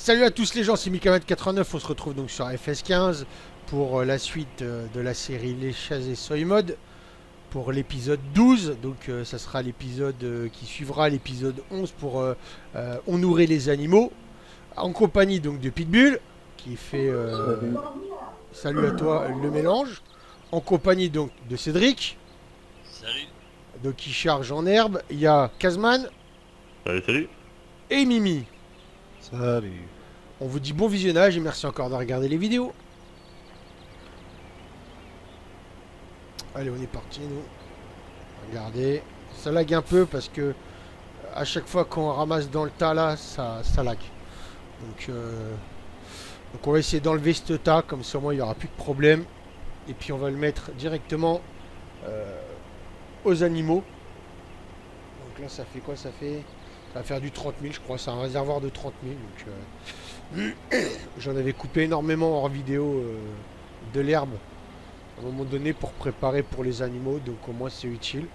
Salut à tous les gens, c'est Mikamed89, on se retrouve donc sur FS15 pour la suite de la série Les Chats et Soy Mode pour l'épisode 12, donc ça sera l'épisode qui suivra l'épisode 11 pour On nourrit les animaux, en compagnie donc de Pitbull qui fait salut à toi le mélange, en compagnie donc de Cédric, Salut. donc qui charge en herbe, il y a Kazman Salut. et Mimi. Salut. On vous dit bon visionnage et merci encore de regarder les vidéos. Allez, on est parti, nous. Regardez. Ça lag un peu parce que à chaque fois qu'on ramasse dans le tas là, ça lag. Donc on va essayer d'enlever ce tas, comme ça au moins il n'y aura plus de problème. Et puis on va le mettre directement aux animaux. Donc là, ça fait quoi? Ça va faire du 30 000, je crois. C'est un réservoir de 30 000. Donc, j'en avais coupé énormément hors vidéo de l'herbe à un moment donné pour préparer pour les animaux. Donc, au moins, c'est utile.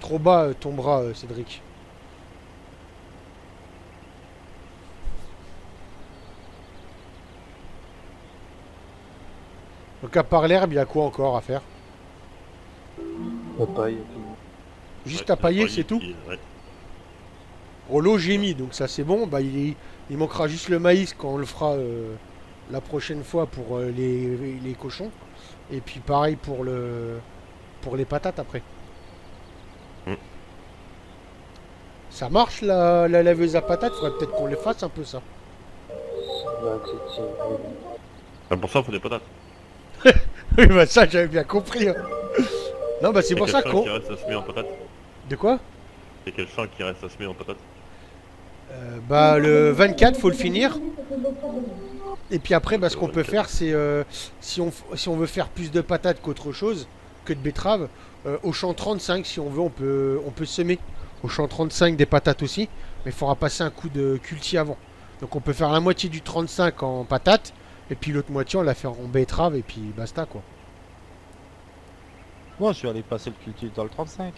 Trop bas ton bras, Cédric. Donc, à part l'herbe, il y a quoi encore à faire? Papaye. Juste à pailler, c'est tout? Ouais. L'eau j'ai mis, donc ça c'est bon. Bah, il manquera juste le maïs quand on le fera la prochaine fois pour les cochons. Et puis pareil pour les patates après. Mm. Ça marche la laveuse à patates? Faudrait peut-être qu'on les fasse un peu ça. Pour ça, il faut des patates. Oui, bah ça j'avais bien compris. Hein. Non, bah c'est Et pour quel ça champ qu'on... qui reste à semer en patates? De quoi? Et quel champ qui reste à semer en patates? Bah le 24 faut le finir. Et puis après bah, ce qu'on peut faire c'est si on veut faire plus de patates qu'autre chose, que de betteraves, au champ 35 si on veut on peut semer au champ 35 des patates aussi, mais il faudra passer un coup de culti avant. Donc on peut faire la moitié du 35 en patates et puis l'autre moitié on la fait en betterave et puis basta quoi. Moi, je suis allé passer le culture dans le 35.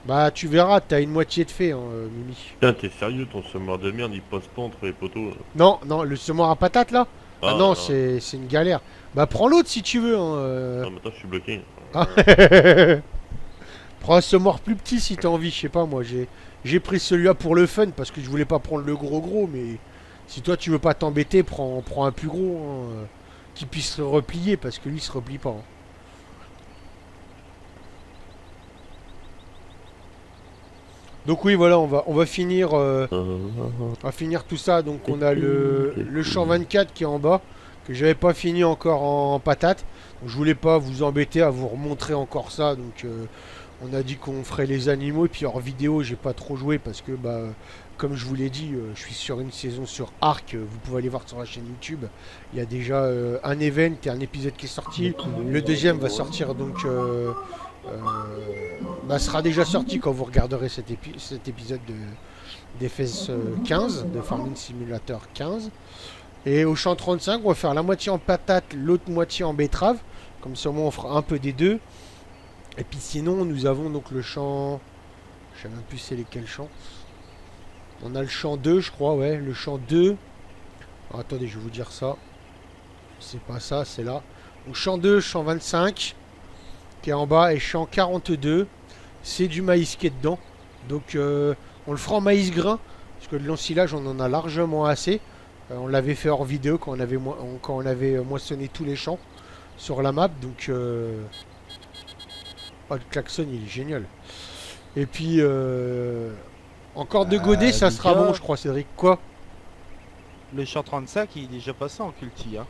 Bah tu verras, t'as une moitié de fait hein, Mimi. Putain, t'es sérieux, ton semeur de merde il passe pas entre les poteaux? Non, le semoir à patates là. Ah non, c'est une galère. Bah prends l'autre si tu veux. Hein, Non, mais attends, je suis bloqué. Ah. Prends un semoir plus petit si t'as envie, je sais pas moi. J'ai pris celui-là pour le fun parce que je voulais pas prendre le gros, mais si toi tu veux pas t'embêter, prends un plus gros hein, qui puisse se replier parce que lui il se replie pas. Hein. Donc oui voilà, on va finir tout ça. Donc on a le champ 24 qui est en bas que j'avais pas fini encore en patate. Donc, je voulais pas vous embêter à vous remontrer encore ça. Donc on a dit qu'on ferait les animaux et puis hors vidéo j'ai pas trop joué parce que bah comme je vous l'ai dit, je suis sur une saison sur Arc. Vous pouvez aller voir sur la chaîne YouTube. Il y a déjà un event et un épisode qui est sorti. Le deuxième va sortir donc bah, sera déjà sorti quand vous regarderez cet épisode d'FS 15, de Farming Simulator 15. Et au champ 35, on va faire la moitié en patate, l'autre moitié en betterave. Comme ça, au moins, on fera un peu des deux. Et puis sinon, nous avons donc le champ... Je sais même plus c'est lesquels champs. On a le champ 2, je crois, ouais. Le champ 2. Alors, attendez, je vais vous dire ça. C'est pas ça, c'est là. Donc champ 2, champ 25. Qui est en bas, et champ 42. C'est du maïs qui est dedans. Donc, on le fera en maïs grain. Parce que de l'ensilage, on en a largement assez. On l'avait fait hors vidéo quand on avait moissonné tous les champs sur la map. Donc, oh, le klaxon, il est génial. Et puis, encore de godet, ça sera bon, je crois, Cédric. Quoi? Le champ 35, il est déjà passé en culti. Hein.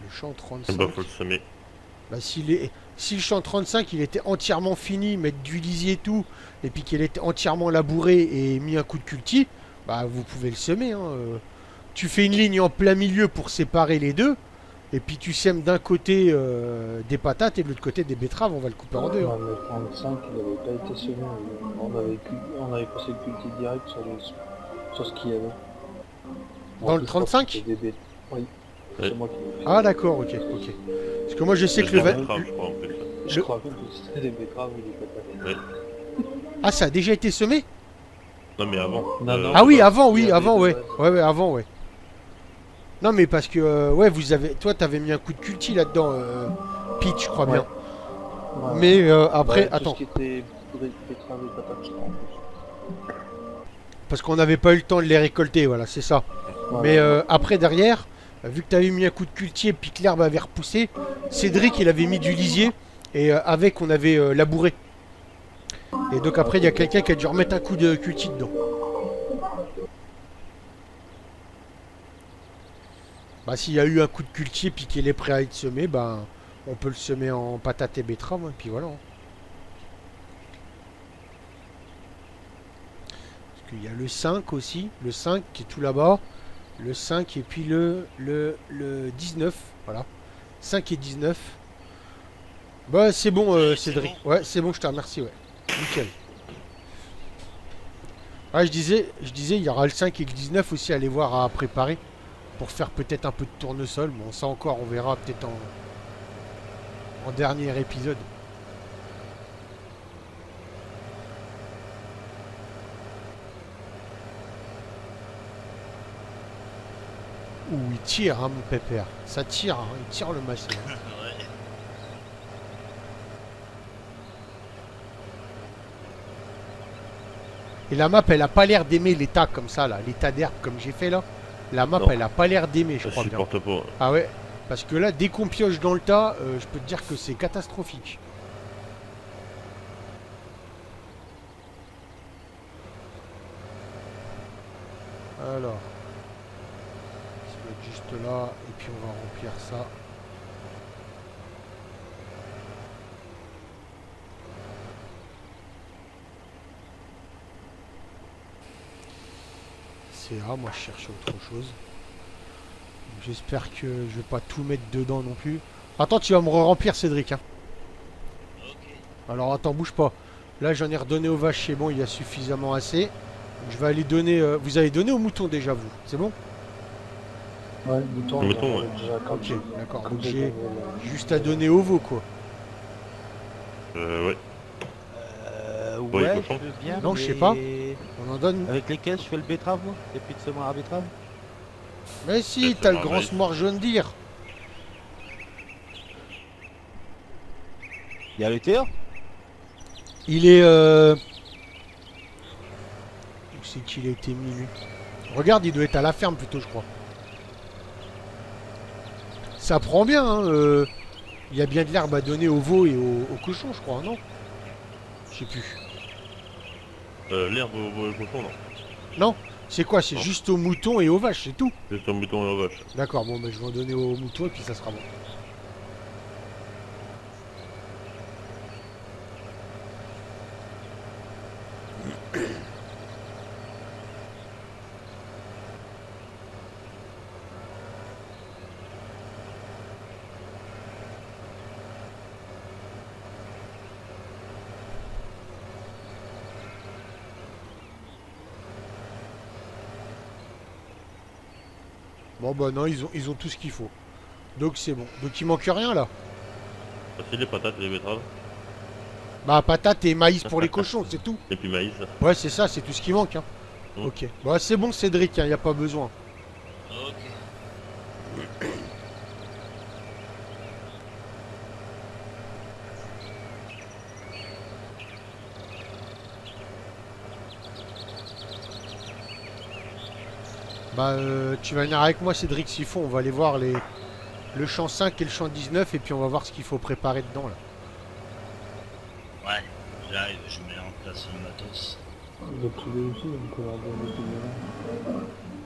Le champ 35. Bah, faut le semer. Bah, si le champ 35 il était entièrement fini, mettre du lisier et tout, et puis qu'il était entièrement labouré et mis un coup de culti, bah vous pouvez le semer. Hein. Tu fais une ligne en plein milieu pour séparer les deux, et puis tu sèmes d'un côté des patates et de l'autre côté des betteraves, on va le couper en deux. Hein. Le 35, il n'avait pas été semé. On avait passé le culti direct sur ce qu'il y avait. Dans le 35 Oui. Ouais. C'est moi qui l'ai fait. Ah d'accord, ok. Parce que moi je sais que le, betterave, je crois, en plus. Je crois même que c'était des betteraves ou des patates. Ouais. Ah, ça a déjà été semé? Non mais avant. Non, non. Ah oui, bah, avant, il oui, y avait avant, de ouais. base. Ouais, avant, ouais. Non, mais parce que, ouais, vous avez... Toi, t'avais mis un coup de culti là-dedans, Peach, je crois bien. Ouais. Mais après, Tout attends, ce qui était betterave et patates, je crois, en plus. parce qu'on n'avait pas eu le temps de les récolter, voilà, c'est ça. Voilà. Mais après, derrière, vu que tu avais mis un coup de cultier puis que l'herbe avait repoussé, Cédric, il avait mis du lisier et avec, on avait labouré. Et donc après, il y a quelqu'un qui a dû remettre un coup de culti dedans. Bah, s'il y a eu un coup de cultier puis qu'il est prêt à être semé, bah, on peut le semer en patates et betteraves, hein, puis voilà. Parce qu'il y a le 5 aussi, le 5 qui est tout là-bas. Le 5 et puis le 19, voilà. 5 et 19. Bah c'est bon C'est Cédric. Ouais, c'est bon, je te remercie, ouais. Nickel. Ouais, je disais, il y aura le 5 et le 19 aussi à aller voir à préparer. Pour faire peut-être un peu de tournesol. Bon, ça encore, on verra peut-être en dernier épisode. Ouh, il tire, hein, mon pépère. Ça tire, hein, il tire le massé. Hein. Ouais. Et la map, elle a pas l'air d'aimer l'état comme ça, là. L'état d'herbe comme j'ai fait, là. La map, Non. elle a pas l'air d'aimer, je Je crois bien. supporte pas. Ah ouais. Parce que là, dès qu'on pioche dans le tas, je peux te dire que c'est catastrophique. Alors. Ça va être juste là, et puis on va remplir ça. C'est A, moi je cherche autre chose. J'espère que je vais pas tout mettre dedans non plus. Attends, tu vas me remplir Cédric. Hein. Ok. Alors attends, bouge pas. Là j'en ai redonné aux vaches, c'est bon, il y a suffisamment assez. Donc, je vais aller donner... vous avez donné aux moutons déjà vous, c'est bon? Ouais, le mouton, Le mouton, on ouais. avait déjà quand Ok, j'ai- d'accord. quand Donc j'ai j'ai donné juste à donner aux veaux quoi. Ouais. Ouais, je cochon. veux bien. Non, je sais mais pas. On en donne... Avec lesquels je fais le betterave, moi? Et puis de semer à betterave? Mais si, Ouais, t'as c'est le un grand maïs. smart jaune dire. Il y a le Théo? Il est... Où c'est qu'il a été mis lui? Regarde, il doit être à la ferme plutôt, je crois. Ça prend bien, hein. Il y a bien de l'herbe à donner aux veaux et aux cochons, je crois, non? Je sais plus. L'herbe au cochon, non. Non? C'est quoi? C'est Non. juste aux moutons et aux vaches, c'est tout? Juste un mouton et aux vaches. D'accord, bon, ben je vais en donner aux moutons et puis ça sera bon. Bon, bah non, ils ont tout ce qu'il faut. Donc c'est bon. Donc il manque rien là. Ah, c'est les patates et les betteraves. Bah patates et maïs pour les cochons, c'est tout. Et puis maïs. Ouais, c'est ça, c'est tout ce qui manque. Hein. Mm. Ok. Bah c'est bon Cédric, il n'y a pas besoin. Ok. Bah tu vas venir avec moi Cédric s'il faut, on va aller voir le champ 5 et le champ 19 et puis on va voir ce qu'il faut préparer dedans là. Ouais, j'arrive, je mets en place le matos. Le poulet aussi, on peut leur donner des poulet.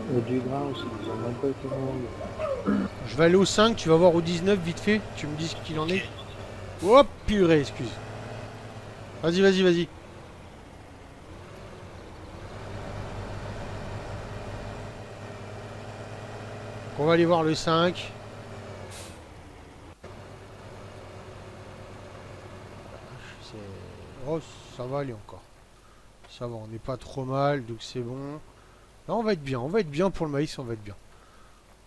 Il y a du grain aussi, ils ont même pas été mangés. Je vais aller au 5, tu vas voir au 19 vite fait, tu me dis ce qu'il en est. Hop purée, excuse. Vas-y, vas-y, vas-y. On va aller voir le 5. Oh, ça va aller encore. Ça va, on n'est pas trop mal, donc c'est bon. Là, on va être bien pour le maïs, on va être bien.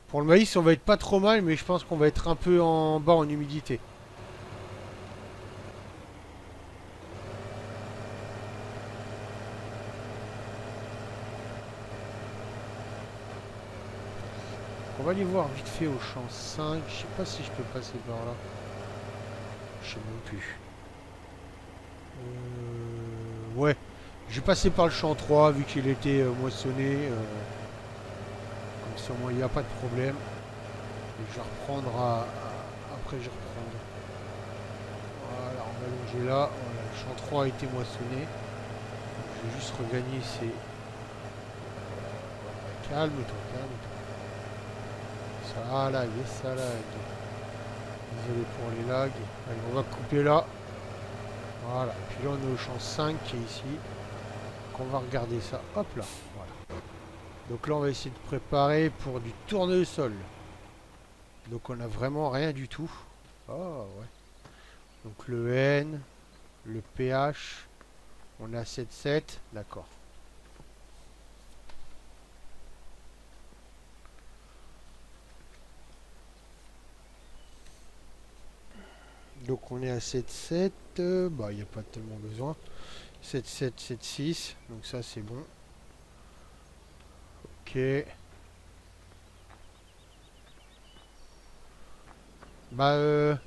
Pour le maïs, on va être pas trop mal, mais je pense qu'on va être un peu en bas en humidité. On va aller voir vite fait au champ 5. Je sais pas si je peux passer par là. Je sais même plus. Ouais. Je vais passer par le champ 3 vu qu'il était moissonné. Comme ça au moins il n'y a pas de problème. Et je vais reprendre après je vais reprendre. Voilà, on va longer là. Voilà, le champ 3 a été moissonné. Donc, je vais juste regagner ces. Calme-toi, calme-toi. Ça lag, ça lag. Désolé pour les lags. Allez, on va couper là. Voilà. Puis là, on est au champ 5 qui est ici. Donc, on va regarder ça. Hop là. Voilà. Donc là, on va essayer de préparer pour du tournesol. Donc, on a vraiment rien du tout. Oh, ouais. Donc, le N, le pH. On a 7,7. D'accord. Donc on est à 7,7, bah il n'y a pas tellement besoin. 7,7, 7,6, donc ça c'est bon. Ok. Bah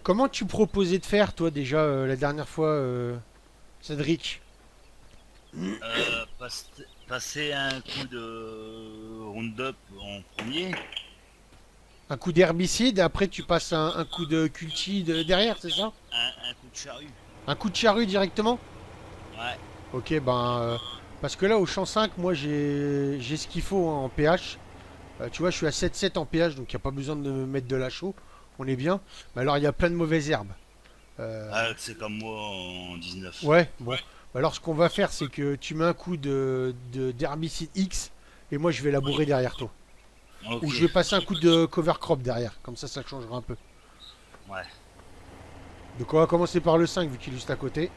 comment tu proposais de faire toi déjà la dernière fois, Cédric? Passer un coup de Roundup en premier. Un coup d'herbicide, après tu passes un coup de culti derrière, c'est ça? Un coup de charrue. Un coup de charrue directement? Ouais. Ok, ben parce que là au champ 5, moi j'ai ce qu'il faut hein, en pH. Tu vois, je suis à 7,7 en pH, donc il n'y a pas besoin de me mettre de la chaux. On est bien. Mais alors il y a plein de mauvaises herbes. C'est comme moi en 19. Ouais, bon. Ouais. Alors ce qu'on va faire, c'est que tu mets un coup d'herbicide X et moi je vais labourer derrière toi. Okay. Ou je vais passer un coup de cover crop derrière. Comme ça changera un peu. Ouais. Donc on va commencer par le 5 vu qu'il est juste à côté.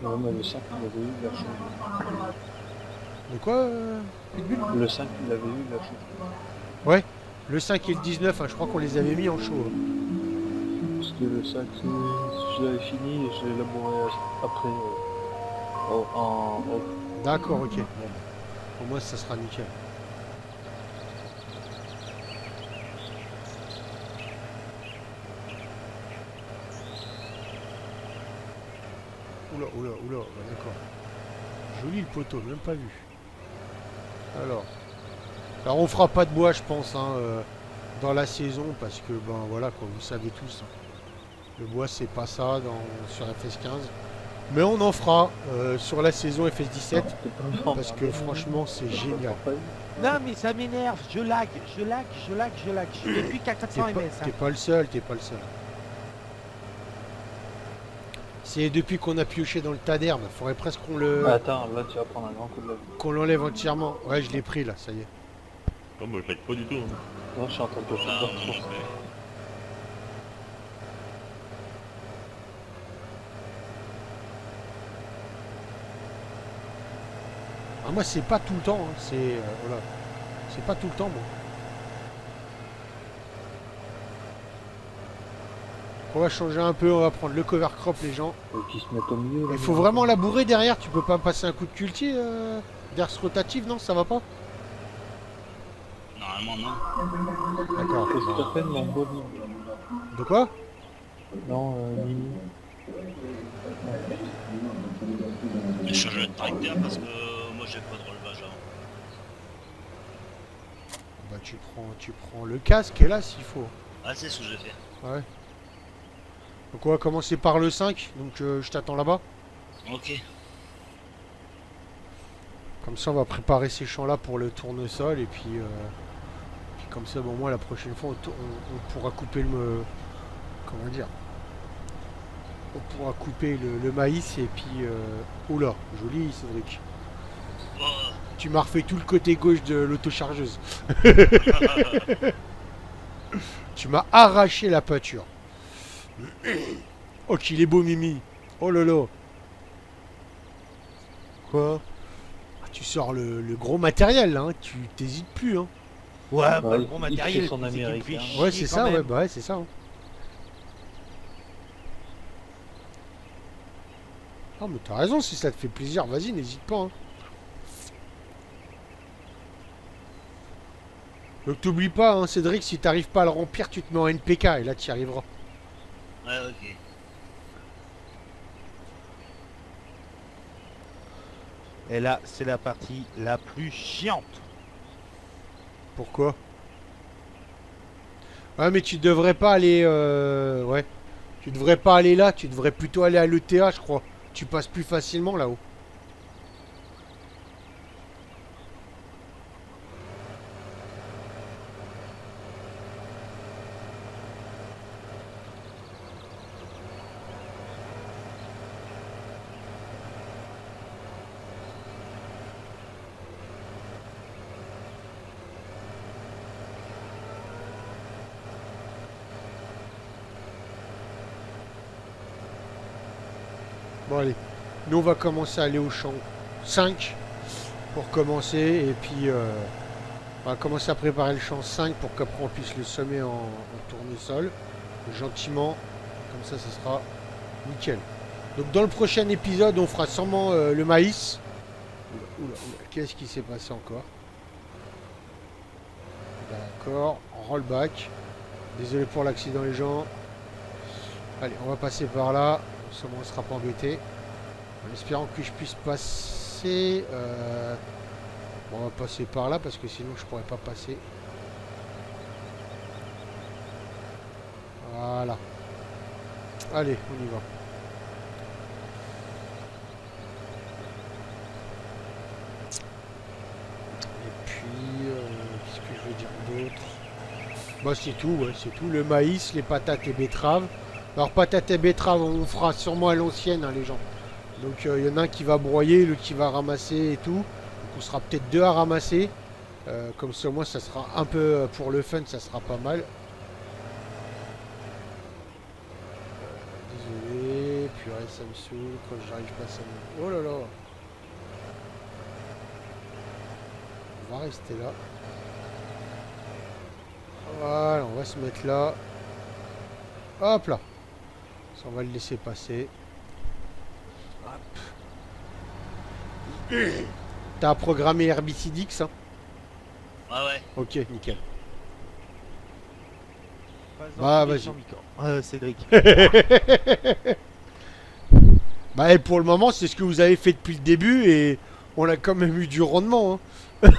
Non, mais le 5, il avait eu la chaux. De quoi Pitbull ? Le 5, il avait eu la chaux. Ouais. Le 5 et le 19, hein, je crois qu'on les avait mis en chaud. Hein. Parce que le 5, je l'avais fini et je l'ai élaboré après en D'accord, ok. Bon, au moins ça sera nickel. Oula, oula, oula, ouais, d'accord. Joli le poteau, même pas vu. Alors on fera pas de bois, je pense, hein, dans la saison, parce que, ben voilà, quoi, vous savez tous. Hein. Le bois, c'est pas ça sur FS15. Mais on en fera sur la saison FS17, parce que franchement, c'est génial. Non mais ça m'énerve, je lag. Je suis depuis qu'à 400 ms. T'es pas le seul, t'es pas le seul. C'est depuis qu'on a pioché dans le tas d'herbe. Faudrait presque qu'on le. Attends, là tu vas prendre un grand coup de la vie. Qu'on l'enlève entièrement. Ouais, je l'ai pris là, ça y est. Oh, moi je like pas du tout. Hein. Non, je suis en train de piocher Ah, dedans. non, non, Ah, moi, c'est pas tout le temps. Hein. C'est voilà. C'est pas tout le temps, moi. On va changer un peu. On va prendre le cover crop, les gens. Faut qu'ils se mettent au milieu. Il faut vraiment labourer derrière. Tu peux pas passer un coup de culti d'air rotative, non? Ça va pas? Normalement, non. D'accord. Qu'est-ce que t'as fait de mon body? De quoi? Non, Mimi. J'ai changé de tracteur parce que moi j'ai pas de relevage avant. Bah tu prends le casque et là s'il faut. Ah, c'est ce que je vais faire. Ouais. Donc on va commencer par le 5, donc je t'attends là-bas. Ok. Comme ça on va préparer ces champs là pour le tournesol et puis comme ça bon moi la prochaine fois on pourra couper comment dire, on pourra couper le maïs et puis oula joli Cédric. Oh. Tu m'as refait tout le côté gauche de l'autochargeuse. Tu m'as arraché la pâture. Oh, qu'il est beau, Mimi. Oh lolo. Quoi? Ah, tu sors le gros matériel, là. Hein. Tu t'hésites plus, hein. Ouais, bah, Ouais, le bon il matériel, fait son c'est qu'il me américain. fait Ouais, chier c'est quand ça, même. ouais, bah ouais, c'est ça. Hein. Ah, mais t'as raison, si ça te fait plaisir, vas-y, n'hésite pas. Hein. Donc t'oublies pas, hein, Cédric, si t'arrives pas à le remplir, tu te mets en NPK et là tu y arriveras. Ouais, ok. Et là, c'est la partie la plus chiante. Pourquoi? Ouais, mais tu devrais pas aller... Ouais. Tu devrais pas aller là, tu devrais plutôt aller à l'ETA, je crois. Tu passes plus facilement là-haut. Bon allez, nous on va commencer à aller au champ 5 pour commencer et puis on va commencer à préparer le champ 5 pour qu'après on puisse le semer en tournesol gentiment, comme ça sera nickel. Donc dans le prochain épisode on fera sûrement le maïs. Oula, qu'est-ce qui s'est passé encore? D'accord, rollback. Désolé pour l'accident les gens. Allez, on va passer par là. Ça on ne sera pas embêté. En espérant que je puisse passer. Bon, on va passer par là parce que sinon je pourrais pas passer. Voilà. Allez, on y va. Et puis, qu'est-ce que je veux dire d'autre? Bah c'est tout, ouais, c'est tout. Le maïs, les patates et betteraves. Alors patates et betteraves, on fera sûrement à l'ancienne, hein, les gens. Donc il y en a un qui va broyer, l'autre qui va ramasser et tout. Donc on sera peut-être deux à ramasser. Comme ça au moins ça sera un peu pour le fun, ça sera pas mal. Désolé, purée ça me saoule quand j'arrive pas à ça. Oh là là. On va rester là. Voilà, on va se mettre là. Hop là. Ça, on va le laisser passer. Hop. T'as programmé Herbicidix, hein? Ouais, ouais. Ok, nickel. Bah, vas-y. Cédric. Bah, et pour le moment, c'est ce que vous avez fait depuis le début et on a quand même eu du rendement, hein.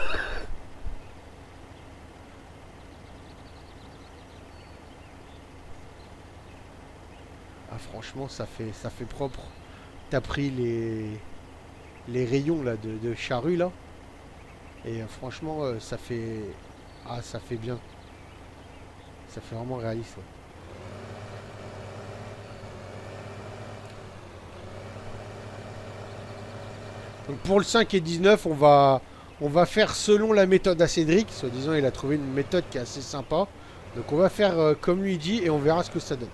Ah, franchement, ça fait propre. T'as pris les rayons là de charrue là. Et franchement, ça fait... Ah, ça fait bien. Ça fait vraiment réaliste. Ouais. Donc pour le 5 et 19, on va faire selon la méthode à Cédric. Soi-disant, il a trouvé une méthode qui est assez sympa. Donc on va faire comme lui dit et on verra ce que ça donne.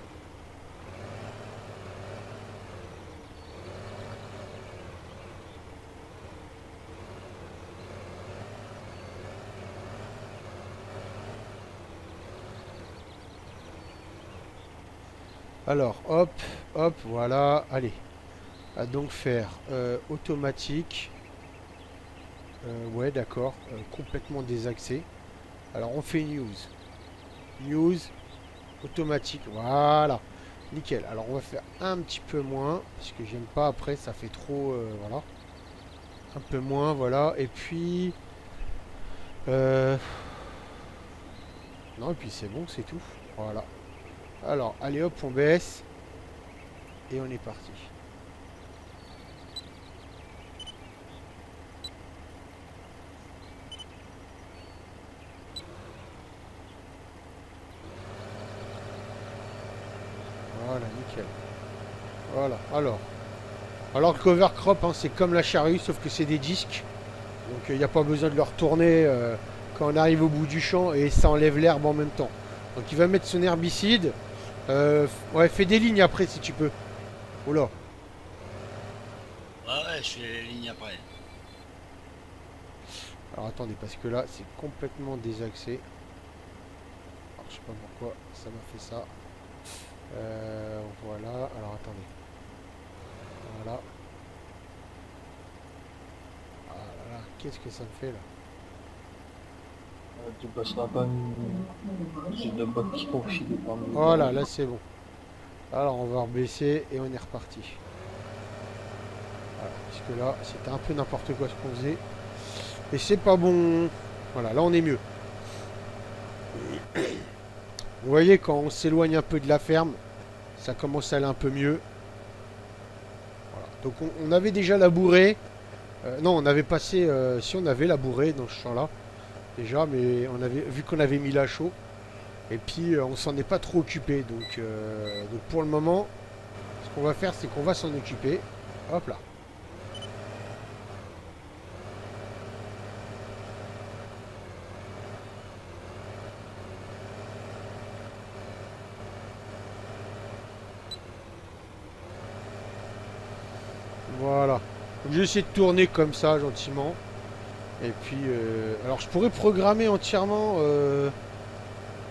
Alors, hop, hop, voilà, allez. À donc faire automatique. Ouais, d'accord, complètement désaxé. Alors, on fait news. News, automatique, voilà. Nickel. Alors, on va faire un petit peu moins, parce que j'aime pas après, ça fait trop, voilà. Un peu moins, voilà. Et puis... Non, et puis c'est bon, c'est tout. Voilà. Alors, allez hop, on baisse. Et on est parti. Voilà, nickel. Voilà, alors le cover crop, hein, c'est comme la charrue, sauf que c'est des disques. Donc il n'y a pas besoin de le retourner quand on arrive au bout du champ et ça enlève l'herbe en même temps. Donc il va mettre son herbicide. Ouais, fais des lignes après si tu peux. Oh là. Ouais, je fais les lignes après. Alors attendez, parce que là, c'est complètement désaxé. Alors je sais pas pourquoi ça m'a fait ça. Voilà. Alors attendez. Voilà. Ah là là, qu'est-ce que ça me fait là? Tu passeras pas une... J'ai de bottes qui vont filer parmi les Voilà, là c'est bon. Alors on va rebaisser et on est reparti. Voilà, puisque là, c'était un peu n'importe quoi ce qu'on faisait. Et c'est pas bon. Voilà, là on est mieux. Vous voyez, quand on s'éloigne un peu de la ferme, ça commence à aller un peu mieux. Voilà. Donc on avait déjà labouré. Non, on avait passé... si on avait labouré dans ce champ-là. Déjà, mais on avait vu qu'on avait mis la chaux. Et puis on s'en est pas trop occupé. Donc pour le moment, ce qu'on va faire, c'est qu'on va s'en occuper. Hop là. Voilà. Donc, j'ai essayé de tourner comme ça, gentiment. Et puis, alors je pourrais programmer entièrement.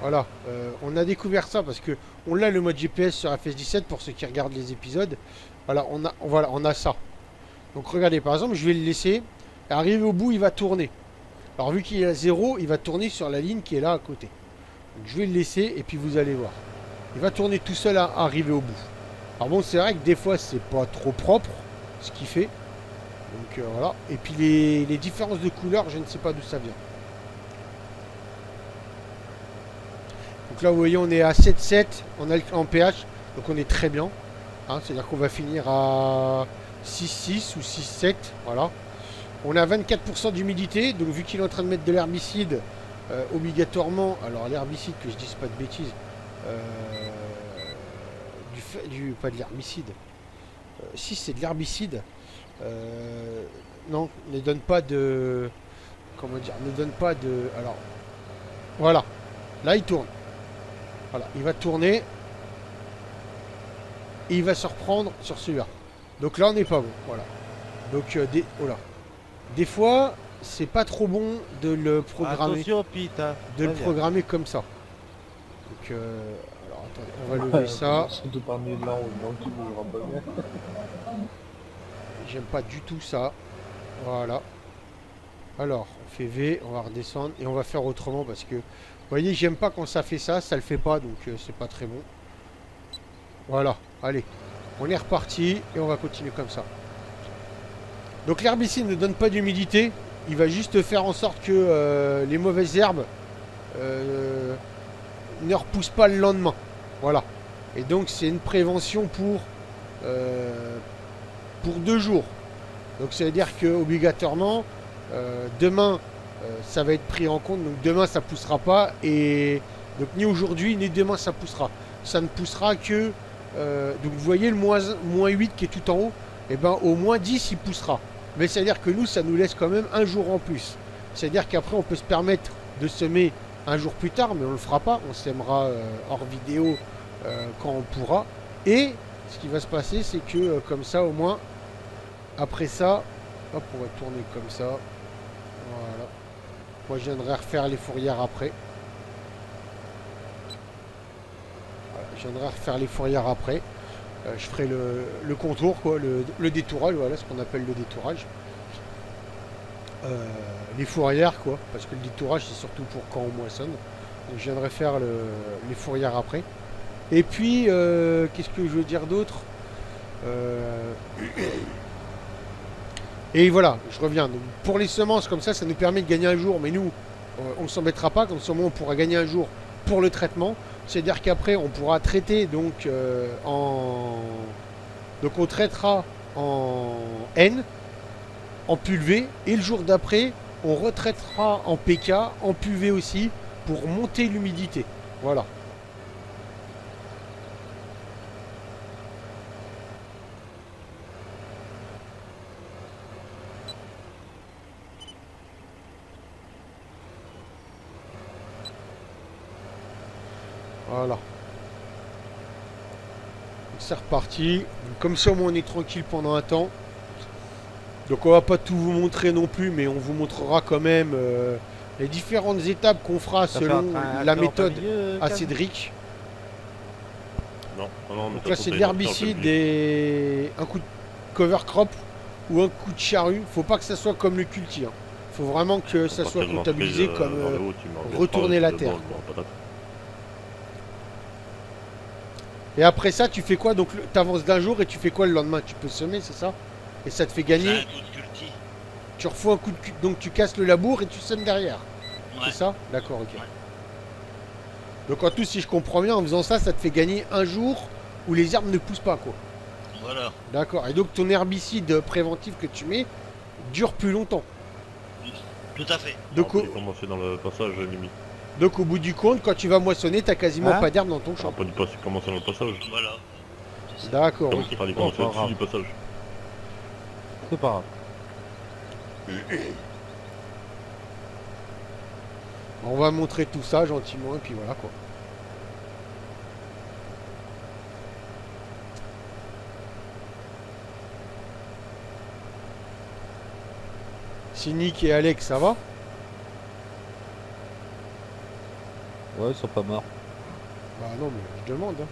Voilà. On a découvert ça parce que on a le mode GPS sur FS17 pour ceux qui regardent les épisodes. Voilà, on a ça. Donc regardez, par exemple, je vais le laisser. Arrivé au bout, il va tourner. Alors vu qu'il est à 0, il va tourner sur la ligne qui est là à côté. Donc je vais le laisser et puis vous allez voir. Il va tourner tout seul à arriver au bout. Alors bon, c'est vrai que des fois, c'est pas trop propre ce qu'il fait. Donc voilà. Et puis les différences de couleurs, je ne sais pas d'où ça vient. Donc là, vous voyez, on est à 7,7 en pH. Donc on est très bien. Hein, c'est-à-dire qu'on va finir à 6,6 ou 6,7. Voilà. On a 24% d'humidité. Donc vu qu'il est en train de mettre de l'herbicide, obligatoirement... Alors l'herbicide, que je dise pas de bêtises. Pas de l'herbicide. Si, c'est de l'herbicide. Non, ne donne pas de... Comment dire? Ne donne pas de... Alors, voilà. Là, il tourne. Voilà, il va tourner. Et il va se reprendre sur celui-là. Donc là, on n'est pas bon. Voilà. Donc, des fois, c'est pas trop bon de le programmer. Attention, Pete. Hein. De le Très bien. programmer comme ça. Donc, alors, attendez, on va lever ça. Surtout parmi là, donc tu bougera pas bien. J'aime pas du tout ça. Voilà. Alors, on fait V, on va redescendre et on va faire autrement parce que, vous voyez, j'aime pas quand ça fait ça, ça le fait pas, donc c'est pas très bon. Voilà, allez. On est reparti et on va continuer comme ça. Donc l'herbicide ne donne pas d'humidité, il va juste faire en sorte que les mauvaises herbes ne repoussent pas le lendemain. Voilà. Et donc c'est une prévention pour 2 jours. Donc ça veut dire que obligatoirement demain ça va être pris en compte. Donc demain ça poussera pas et donc ni aujourd'hui ni demain ça poussera. Ça ne poussera que donc vous voyez le moins 8 qui est tout en haut. Et ben au moins 10 il poussera. Mais c'est à dire que nous ça nous laisse quand même un jour en plus. C'est à dire qu'après on peut se permettre de semer un jour plus tard, mais on le fera pas. On sèmera hors vidéo quand on pourra. Et ce qui va se passer, c'est que comme ça, au moins, après ça, hop, on va tourner comme ça. Voilà. Moi, je viendrai refaire les fourrières après. Voilà, je viendrai refaire les fourrières après. Je ferai le contour, quoi, le détourage, voilà ce qu'on appelle le détourage. Les fourrières, quoi, parce que le détourage, c'est surtout pour quand on moissonne. Donc, je viendrai faire les fourrières après. Et puis, qu'est-ce que je veux dire d'autre Et voilà, je reviens. Donc, pour les semences, comme ça nous permet de gagner un jour. Mais nous, on ne s'embêtera pas. Comme ça, on pourra gagner un jour pour le traitement. C'est-à-dire qu'après, on pourra traiter donc Donc on traitera en N, en pulvé. Et le jour d'après, on retraitera en PK, en pulvé aussi, pour monter l'humidité. Voilà. Voilà. Donc c'est reparti. Comme ça, moi, on est tranquille pendant un temps. Donc on va pas tout vous montrer non plus, mais on vous montrera quand même les différentes étapes qu'on fera Ça fait selon un la accord méthode familier, à Cam Cédric. Non, non, mais Donc t'as là, trop c'est de fait, l'herbicide t'as et un coup de cover crop ou un coup de charrue. Faut pas que ça soit comme le culti. Hein. Faut vraiment que ça soit tellement comptabilisé prise, comme vers le haut, tu mets en retourner betterave, la de terre, bord, en patate. Et après ça, tu fais quoi? Donc t'avances d'un jour et tu fais quoi le lendemain? Tu peux semer, c'est ça? Et ça te fait J'ai gagner. un coup de culti. Tu refous un coup de donc tu casses le labour et tu sèmes derrière. Ouais. C'est ça? D'accord, ok. Ouais. Donc en tout, si je comprends bien, en faisant ça, ça te fait gagner un jour où les herbes ne poussent pas, quoi. Voilà. D'accord. Et donc ton herbicide préventif que tu mets dure plus longtemps. Tout à fait. Donc, On peut commencer dans le passage limite. donc au bout du compte, quand tu vas moissonner, t'as quasiment Hein pas d'herbe dans ton On champ. peut pas commencer dans le passage. Voilà. D'accord. Donc ok. il fallait Bon, commencer pas au-dessus grave. du passage. C'est pas grave. On va montrer tout ça gentiment et puis voilà quoi. Cynic et Alex, ça va? Ouais, ils sont pas morts. Bah non, mais je demande. Hein.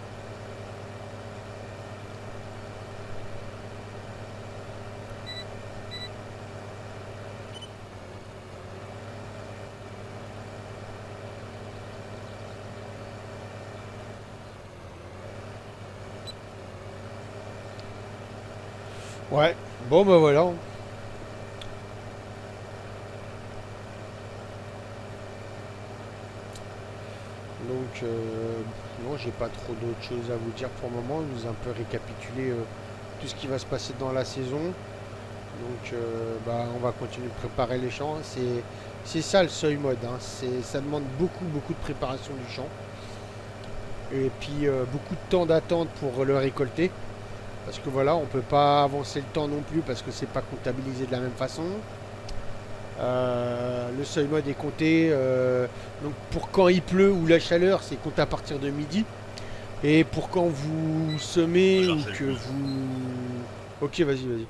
Ouais, bon bah voilà. Donc, non, j'ai pas trop d'autres choses à vous dire pour le moment. Je vous ai un peu récapitulé tout ce qui va se passer dans la saison. Donc, bah, on va continuer de préparer les champs. C'est ça le seuil mode. Hein. Ça demande beaucoup de préparation du champ. Et puis, beaucoup de temps d'attente pour le récolter. Parce que voilà, on peut pas avancer le temps non plus parce que c'est pas comptabilisé de la même façon. Le seuil mode est compté donc pour quand il pleut ou la chaleur, c'est compté à partir de midi. Et pour quand vous semez J'en ou fais le que coup. vous... Ok, vas-y.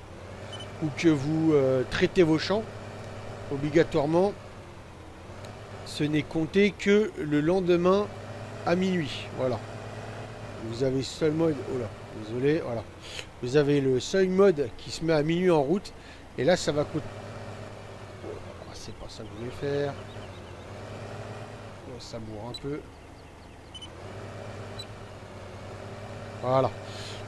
Ou que vous traitez vos champs, obligatoirement, ce n'est compté que le lendemain à minuit. Voilà. Vous avez seuil mode... Oh là, désolé, voilà. Vous avez le seuil mode qui se met à minuit en route. Et là, ça va coûter... C'est pas ça que je voulais faire. Ça bourre un peu. Voilà.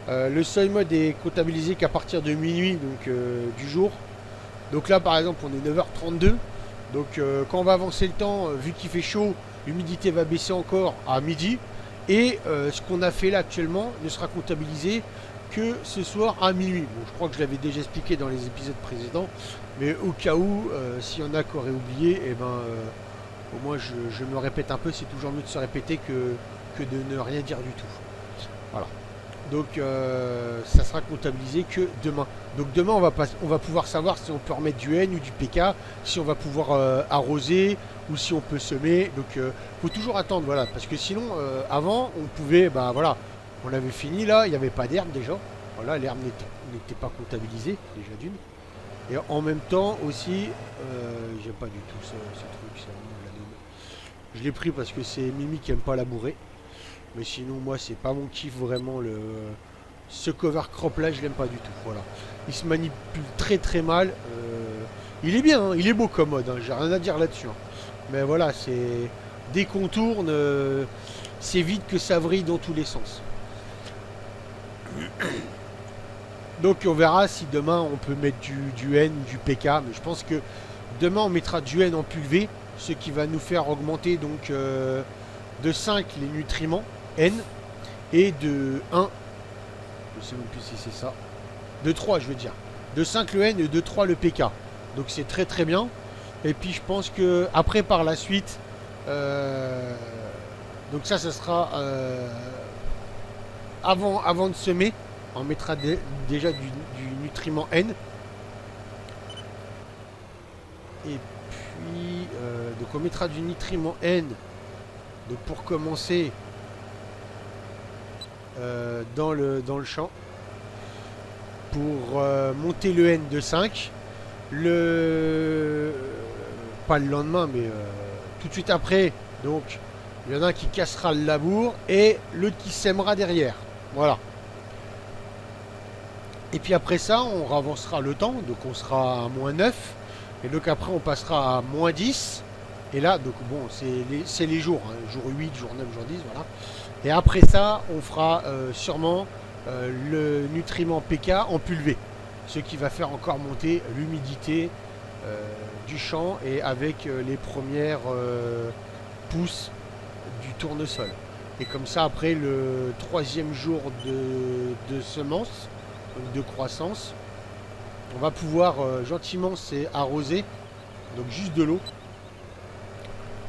Le seuil mode est comptabilisé qu'à partir de minuit, donc du jour. Donc là, par exemple, on est 9h32. Donc quand on va avancer le temps, vu qu'il fait chaud, l'humidité va baisser encore à midi. Et ce qu'on a fait là actuellement ne sera comptabilisé que ce soir à minuit. Bon, je crois que je l'avais déjà expliqué dans les épisodes précédents, mais au cas où, s'il y en a qui auraient oublié, et ben, au moins je me répète un peu, c'est toujours mieux de se répéter que de ne rien dire du tout. Voilà. Donc ça sera comptabilisé que demain. Donc demain on va pouvoir savoir si on peut remettre du N ou du PK, si on va pouvoir arroser ou si on peut semer. Donc faut toujours attendre, voilà, parce que sinon avant on pouvait, bah voilà, on avait fini là, il n'y avait pas d'herbe déjà. Voilà, l'herbe n'était pas comptabilisée déjà d'une. Et en même temps aussi, j'aime pas du tout ce truc, c'est vraiment de la daube. Je l'ai pris parce que c'est Mimi qui aime pas labourer. Mais sinon, moi, c'est pas mon kiff vraiment. Ce cover crop là, je l'aime pas du tout. Voilà. Il se manipule très mal. Il est bien, hein, il est beau comme mode. Hein, j'ai rien à dire là-dessus. Hein. Mais voilà, c'est dès qu'on tourne, c'est vite que ça vrille dans tous les sens. Donc on verra si demain on peut mettre du N ou du PK. Mais je pense que demain on mettra du N en pulvé, ce qui va nous faire augmenter donc de 5 les nutriments N et de 1, je sais même plus si c'est ça, de 3 je veux dire, de 5 le N et de 3 le PK. Donc c'est très bien. Et puis je pense que après par la suite, donc ça sera avant de semer, on mettra déjà du nutriment N. Et puis donc on mettra du nutriment N. Donc pour commencer, dans le champ pour monter le N de 5. Pas le lendemain, mais tout de suite après. Donc, il y en a un qui cassera le labour et l'autre qui sèmera derrière. Voilà. Et puis après ça, on ravancera le temps. Donc, on sera à -9. Et donc, après, on passera à -10. Et là, donc, bon, c'est les jours. Hein, jour 8, jour 9, jour 10, voilà. Et après ça, on fera sûrement le nutriment PK en pulvé. Ce qui va faire encore monter l'humidité du champ et avec les premières pousses du tournesol. Et comme ça, après le 3e jour de semence, donc de croissance, on va pouvoir gentiment arroser, donc juste de l'eau,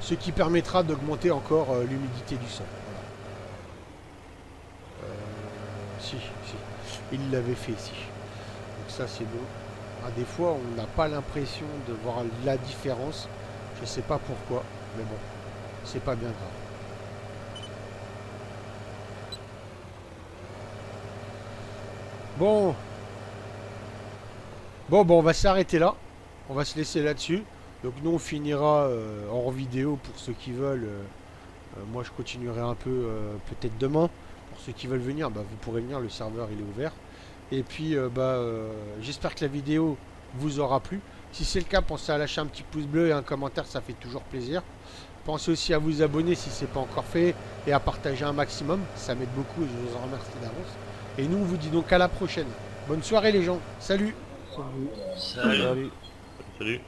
ce qui permettra d'augmenter encore l'humidité du sol. Voilà. Si, il l'avait fait ici. Donc ça c'est bon. Ah, des fois on n'a pas l'impression de voir la différence. Je sais pas pourquoi, mais bon, c'est pas bien grave. Bon, on va s'arrêter là. On va se laisser là-dessus. Donc nous on finira hors vidéo pour ceux qui veulent. Moi je continuerai un peu peut-être demain. Pour ceux qui veulent venir, vous pourrez venir, le serveur il est ouvert. Et puis j'espère que la vidéo vous aura plu. Si c'est le cas, pensez à lâcher un petit pouce bleu et un commentaire, ça fait toujours plaisir. Pensez aussi à vous abonner si ce n'est pas encore fait et à partager un maximum, ça m'aide beaucoup et je vous en remercie d'avance. Et nous on vous dit donc à la prochaine. Bonne soirée les gens, salut. Salut. Salut. Salut.